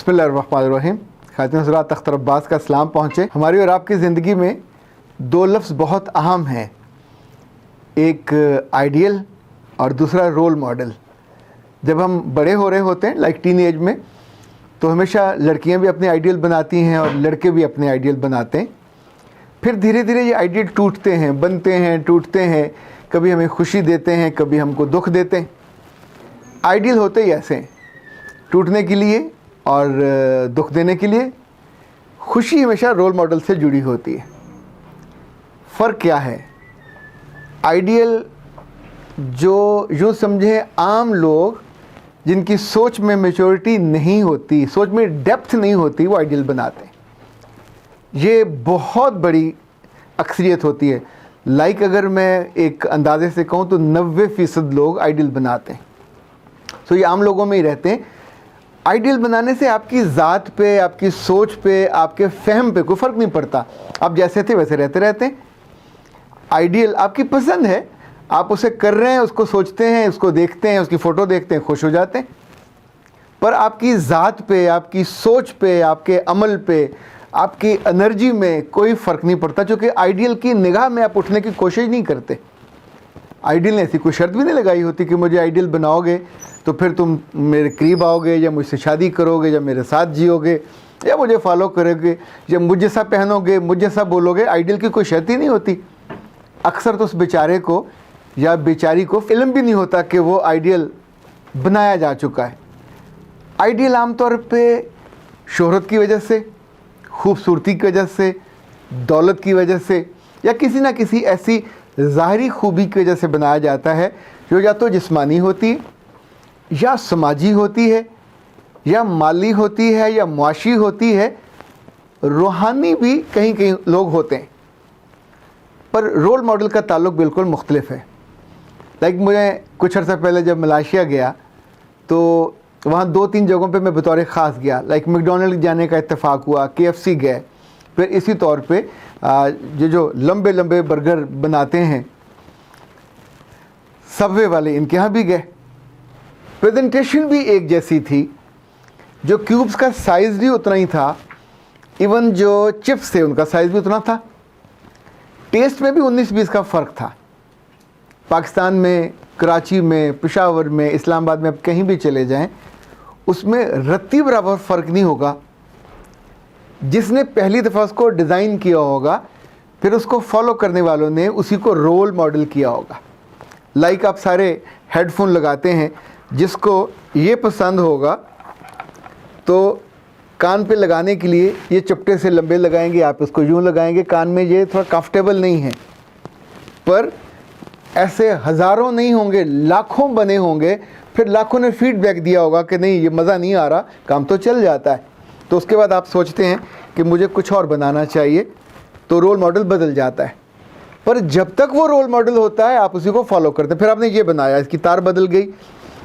بسم اللہ الرحمن الرحیم. خاتون حضرات، اختر عباس کا سلام پہنچے. ہماری اور آپ کی زندگی میں دو لفظ بہت اہم ہیں، ایک آئیڈیل اور دوسرا رول ماڈل. جب ہم بڑے ہو رہے ہوتے ہیں لائک ٹین ایج میں، تو ہمیشہ لڑکیاں بھی اپنے آئیڈیل بناتی ہیں اور لڑکے بھی اپنے آئیڈیل بناتے ہیں. پھر دھیرے دھیرے یہ آئیڈیل ٹوٹتے ہیں، بنتے ہیں، ٹوٹتے ہیں. کبھی ہمیں خوشی دیتے ہیں، کبھی ہم کو دکھ دیتے ہیں. آئیڈیل ہوتے ہی ایسے ہیں، ٹوٹنے کے لیے اور دکھ دینے کے لیے. خوشی ہمیشہ رول ماڈل سے جڑی ہوتی ہے. فرق کیا ہے؟ آئیڈیل جو یوں سمجھیں عام لوگ جن کی سوچ میں میچورٹی نہیں ہوتی، سوچ میں ڈیپتھ نہیں ہوتی، وہ آئیڈیل بناتے ہیں. یہ بہت بڑی اکثریت ہوتی ہے. لائک اگر میں ایک اندازے سے کہوں تو 90% لوگ آئیڈیل بناتے ہیں. سو یہ عام لوگوں میں ہی رہتے ہیں. آئیڈیل بنانے سے آپ کی ذات پہ، آپ کی سوچ پہ، آپ کے فہم پہ کوئی فرق نہیں پڑتا. آپ جیسے تھے ویسے رہتے ہیں. آئیڈیل آپ کی پسند ہے، آپ اسے کر رہے ہیں، اس کو سوچتے ہیں، اس کو دیکھتے ہیں، اس کی فوٹو دیکھتے ہیں، خوش ہو جاتے ہیں. پر آپ کی ذات پہ، آپ کی سوچ پہ، آپ کے عمل پہ، آپ کی انرجی میں کوئی فرق نہیں پڑتا، چونکہ آئیڈیل کی نگاہ میں آپ اٹھنے کی کوشش نہیں کرتے. آئیڈیل نے ایسی کوئی شرط بھی نہیں لگائی ہوتی کہ مجھے آئیڈیل بناؤ گے تو پھر تم میرے قریب آؤ گے، یا مجھ سے شادی کرو گے، یا میرے ساتھ جیو گے، یا مجھے فالو کرو گے، یا مجھ جیسا پہنو گے، مجھ جیسا بولو گے. آئیڈیل کی کوئی شرط ہی نہیں ہوتی. اکثر تو اس بیچارے کو یا بیچاری کو علم بھی نہیں ہوتا کہ وہ آئیڈیل بنایا جا چکا ہے. آئیڈیل عام طور پہ شہرت کی وجہ سے، خوبصورتی کی وجہ سے، دولت کی وجہ سے، یا کسی نہ کسی ایسی ظاہری خوبی کی وجہ سے بنایا جاتا ہے جو یا تو جسمانی ہوتی ہے، یا سماجی ہوتی ہے، یا مالی ہوتی ہے، یا معاشی ہوتی ہے. روحانی بھی کہیں کہیں لوگ ہوتے ہیں. پر رول ماڈل کا تعلق بالکل مختلف ہے. لائک مجھے کچھ عرصہ پہلے جب ملائیشیا گیا تو وہاں 2-3 جگہوں پہ میں بطور خاص گیا. لائک میکڈونلڈ جانے کا اتفاق ہوا، KFC گئے. پھر اسی طور پہ یہ جو لمبے لمبے برگر بناتے ہیں سب وے والے، ان کے یہاں بھی گئے. پریزنٹیشن بھی ایک جیسی تھی. جو کیوبز کا سائز بھی اتنا ہی تھا، ایون جو چپس تھے ان کا سائز بھی اتنا تھا. ٹیسٹ میں بھی 19-20 کا فرق تھا. پاکستان میں، کراچی میں، پشاور میں، اسلام آباد میں آپ کہیں بھی چلے جائیں، اس میں رتی برابر فرق نہیں ہوگا. جس نے پہلی دفعہ اس کو ڈیزائن کیا ہوگا، پھر اس کو فالو کرنے والوں نے اسی کو رول ماڈل کیا ہوگا. لائک آپ سارے ہیڈ فون لگاتے ہیں، جس کو یہ پسند ہوگا تو کان پہ لگانے کے لیے یہ چپٹے سے لمبے لگائیں گے، آپ اس کو یوں لگائیں گے کان میں. یہ تھوڑا کمفرٹیبل نہیں ہے. پر ایسے ہزاروں نہیں ہوں گے، لاکھوں بنے ہوں گے. پھر لاکھوں نے فیڈ بیک دیا ہوگا کہ نہیں یہ مزہ نہیں آ رہا، کام تو چل جاتا ہے. تو اس کے بعد آپ سوچتے ہیں کہ مجھے کچھ اور بنانا چاہیے، تو رول ماڈل بدل جاتا ہے. پر جب تک وہ رول ماڈل ہوتا ہے آپ اسی کو فالو کرتے ہیں. پھر آپ نے یہ بنایا، اس کی تار بدل گئی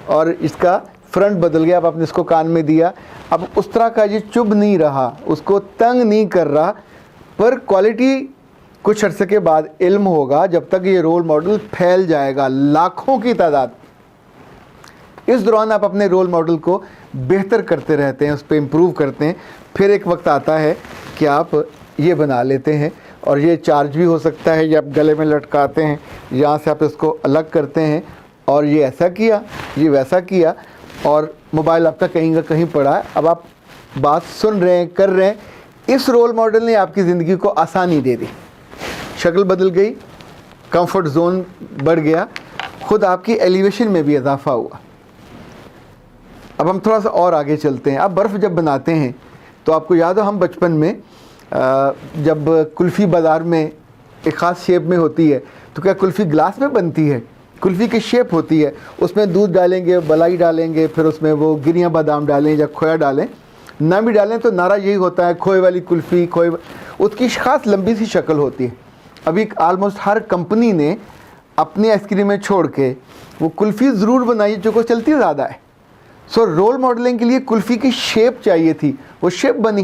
اور اس کا فرنٹ بدل گیا، اب آپ نے اس کو کان میں دیا. اب اس طرح کا یہ چبھ نہیں رہا، اس کو تنگ نہیں کر رہا. پر کوالٹی کچھ عرصے کے بعد علم ہوگا، جب تک یہ رول ماڈل پھیل جائے گا لاکھوں کی تعداد. اس دوران آپ اپنے رول ماڈل کو بہتر کرتے رہتے ہیں، اس پہ امپروو کرتے ہیں. پھر ایک وقت آتا ہے کہ آپ یہ بنا لیتے ہیں، اور یہ چارج بھی ہو سکتا ہے، یہ آپ گلے میں لٹکاتے ہیں، یہاں سے آپ اس کو الگ کرتے ہیں، اور یہ ایسا کیا، یہ ویسا کیا، اور موبائل آپ کا کہیں کا کہیں پڑا ہے. اب آپ بات سن رہے ہیں، کر رہے ہیں. اس رول ماڈل نے آپ کی زندگی کو آسانی دے دی. شکل بدل گئی، کمفرٹ زون بڑھ گیا، خود آپ کی ایلیویشن میں بھی اضافہ ہوا. اب ہم تھوڑا سا اور آگے چلتے ہیں. اب برف جب بناتے ہیں تو آپ کو یاد ہو، ہم بچپن میں جب کلفی بازار میں ایک خاص شیپ میں ہوتی ہے، تو کیا کلفی گلاس میں بنتی ہے؟ کلفی کی شیپ ہوتی ہے، اس میں دودھ ڈالیں گے، بلائی ڈالیں گے، پھر اس میں وہ گریاں بادام ڈالیں یا کھویا ڈالیں. نہ بھی ڈالیں تو نعرہ یہی ہوتا ہے، کھوئے والی کلفی. کھوئے اس کی خاص لمبی سی شکل ہوتی ہے. ابھی آلموسٹ ہر کمپنی نے اپنی آئس کریم میں چھوڑ کے وہ کلفی ضرور بنائی جو کو چلتی زیادہ ہے. سو رول ماڈلنگ کے لیے کلفی کی شیپ چاہیے تھی، وہ شیپ بنی.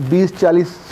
20, 40,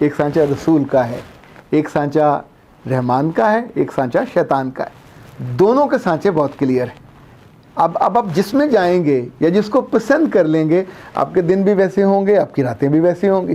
ایک سانچہ رسول کا ہے، ایک سانچہ رحمان کا ہے، ایک سانچہ شیطان کا ہے، دونوں کے سانچے بہت کلیئر ہیں۔ اب آپ جس میں جائیں گے یا جس کو پسند کر لیں گے، آپ کے دن بھی ویسے ہوں گے، آپ کی راتیں بھی ویسی ہوں گی،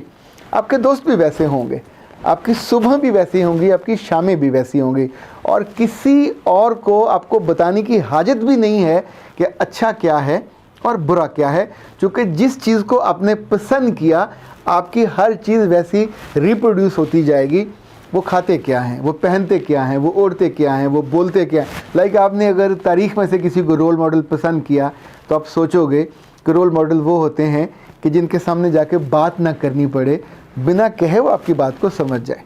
آپ کے دوست بھی ویسے ہوں گے، آپ کی صبح بھی ویسی ہوں گی، آپ کی شامیں بھی ویسی ہوں گی، اور کسی اور کو آپ کو بتانے کی حاجت بھی نہیں ہے کہ اچھا کیا ہے اور برا کیا ہے، چونکہ جس چیز کو آپ نے پسند کیا آپ کی ہر چیز ویسی ریپروڈیوس ہوتی جائے گی۔ وہ کھاتے کیا ہیں، وہ پہنتے کیا ہیں، وہ اوڑھتے کیا ہیں، وہ بولتے کیا ہیں۔ لائک آپ نے اگر تاریخ میں سے کسی کو رول ماڈل پسند کیا تو آپ سوچو گے کہ رول ماڈل وہ ہوتے ہیں کہ جن کے سامنے جا کے بات نہ کرنی پڑے، بنا کہے وہ آپ کی بات کو سمجھ جائے۔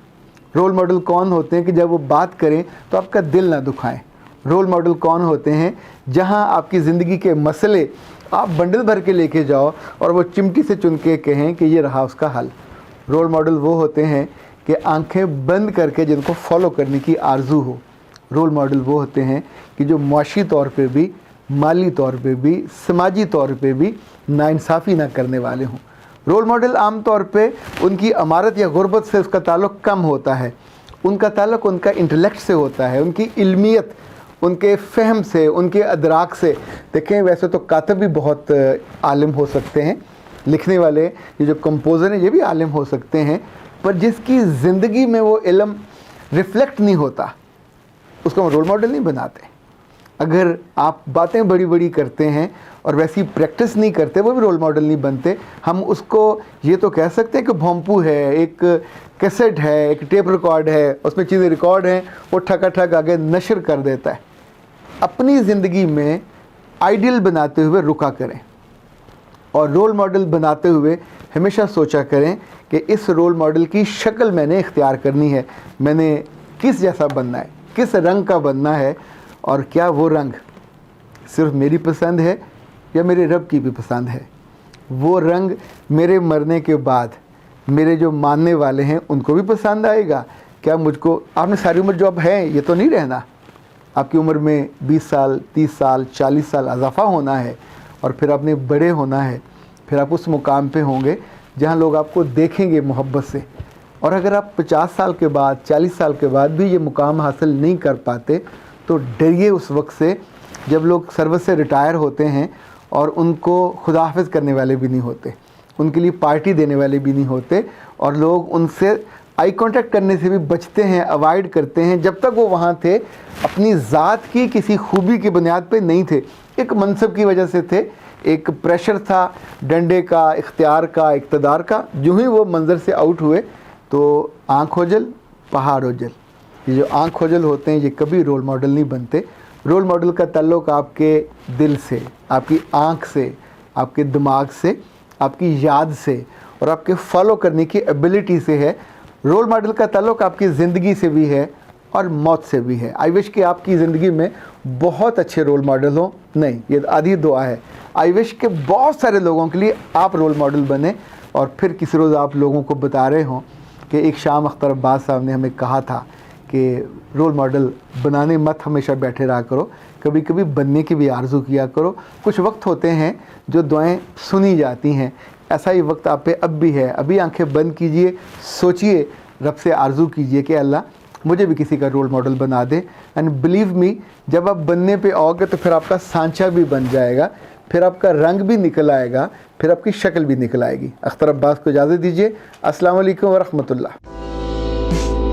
رول ماڈل کون ہوتے ہیں کہ جب وہ بات کریں تو آپ کا دل نہ دکھائیں۔ رول ماڈل کون ہوتے ہیں جہاں آپ کی زندگی کے مسئلے آپ بنڈل بھر کے لے کے جاؤ اور وہ چمٹی سے چن کے کہیں کہ یہ رہا اس کا حل۔ رول ماڈل وہ ہوتے ہیں کہ آنکھیں بند کر کے جن کو فالو کرنے کی آرزو ہو۔ رول ماڈل وہ ہوتے ہیں کہ جو معاشی طور پہ بھی، مالی طور پہ بھی، سماجی طور پہ بھی ناانصافی نہ کرنے والے ہوں۔ رول ماڈل عام طور پہ ان کی امارت یا غربت سے اس کا تعلق کم ہوتا ہے، ان کا تعلق ان کا انٹلیکٹ سے ہوتا ہے، ان کی علمیت، ان کے فہم سے، ان کے ادراک سے۔ دیکھیں ویسے تو کاتب بھی بہت عالم ہو سکتے ہیں، لکھنے والے یہ جو کمپوزر ہیں یہ بھی عالم ہو سکتے ہیں، پر جس کی زندگی میں وہ علم ریفلیکٹ نہیں ہوتا اس کو ہم رول ماڈل نہیں بناتے۔ اگر آپ باتیں بڑی بڑی کرتے ہیں اور ویسی پریکٹس نہیں کرتے، وہ بھی رول ماڈل نہیں بنتے۔ ہم اس کو یہ تو کہہ سکتے ہیں کہ بھونپو ہے، ایک کیسٹ ہے، ایک ٹیپ ریکارڈ ہے، اس میں چیزیں ریکارڈ ہیں، وہ ٹھکا ٹھک آگے نشر کر دیتا ہے۔ اپنی زندگی میں آئیڈیل بناتے ہوئے رکا کریں، اور رول ماڈل بناتے ہوئے ہمیشہ سوچا کریں کہ اس رول ماڈل کی شکل میں نے اختیار کرنی ہے، میں نے کس جیسا بننا ہے، کس رنگ کا بننا ہے، اور کیا وہ رنگ صرف میری پسند ہے یا میرے رب کی بھی پسند ہے۔ وہ رنگ میرے مرنے کے بعد میرے جو ماننے والے ہیں ان کو بھی پسند آئے گا۔ کیا مجھ کو، آپ نے ساری عمر جو اب ہے یہ تو نہیں رہنا، آپ کی عمر میں 20 سال 30 سال 40 سال اضافہ ہونا ہے، اور پھر آپ نے بڑے ہونا ہے، پھر آپ اس مقام پہ ہوں گے جہاں لوگ آپ کو دیکھیں گے محبت سے۔ اور اگر آپ 50 سال کے بعد 40 سال کے بعد بھی یہ مقام حاصل نہیں کر پاتے تو ڈریے اس وقت سے جب لوگ سروس سے ریٹائر ہوتے ہیں اور ان کو خدا حافظ کرنے والے بھی نہیں ہوتے، ان کے لیے پارٹی دینے والے بھی نہیں ہوتے، اور لوگ ان سے آئی کانٹیکٹ کرنے سے بھی بچتے ہیں، اوائڈ کرتے ہیں۔ جب تک وہ وہاں تھے اپنی ذات کی کسی خوبی کی بنیاد پہ نہیں تھے، ایک منصب کی وجہ سے تھے، ایک پریشر تھا ڈنڈے کا، اختیار کا، اقتدار کا۔ جو ہی وہ منظر سے آؤٹ ہوئے تو آنکھ اوجل پہاڑ اوجل۔ یہ جو آنکھ اوجل ہوتے ہیں یہ کبھی رول ماڈل نہیں بنتے۔ رول ماڈل کا تعلق آپ کے دل سے، آپ کی آنکھ سے، آپ کے دماغ سے، آپ کی یاد سے اور آپ کے فالو کرنے کی ایبلٹی سے ہے۔ رول ماڈل کا تعلق آپ کی زندگی سے بھی ہے اور موت سے بھی ہے۔ آئی وش کہ آپ کی زندگی میں بہت اچھے رول ماڈل ہوں، نہیں یہ آدھی دعا ہے۔ آئی وش کہ بہت سارے لوگوں کے لیے آپ رول ماڈل بنیں، اور پھر کسی روز آپ لوگوں کو بتا رہے ہوں کہ ایک شام اختر عباس صاحب نے ہمیں کہا تھا کہ رول ماڈل بنانے مت ہمیشہ بیٹھے رہا کرو، کبھی کبھی بننے کی بھی آرزو کیا کرو۔ کچھ وقت ہوتے ہیں جو دعائیں سنی جاتی ہیں، ایسا ہی وقت آپ پہ اب بھی ہے۔ ابھی آنکھیں بند کیجئے، سوچئے، رب سے آرزو کیجئے کہ اللہ مجھے بھی کسی کا رول ماڈل بنا دے۔ اینڈ بلیو می، جب آپ بننے پہ آؤ گے تو پھر آپ کا سانچہ بھی بن جائے گا، پھر آپ کا رنگ بھی نکل آئے گا، پھر آپ کی شکل بھی نکل آئے گی۔ اختر عباس کو اجازت دیجیے۔ السلام علیکم ورحمۃ اللہ۔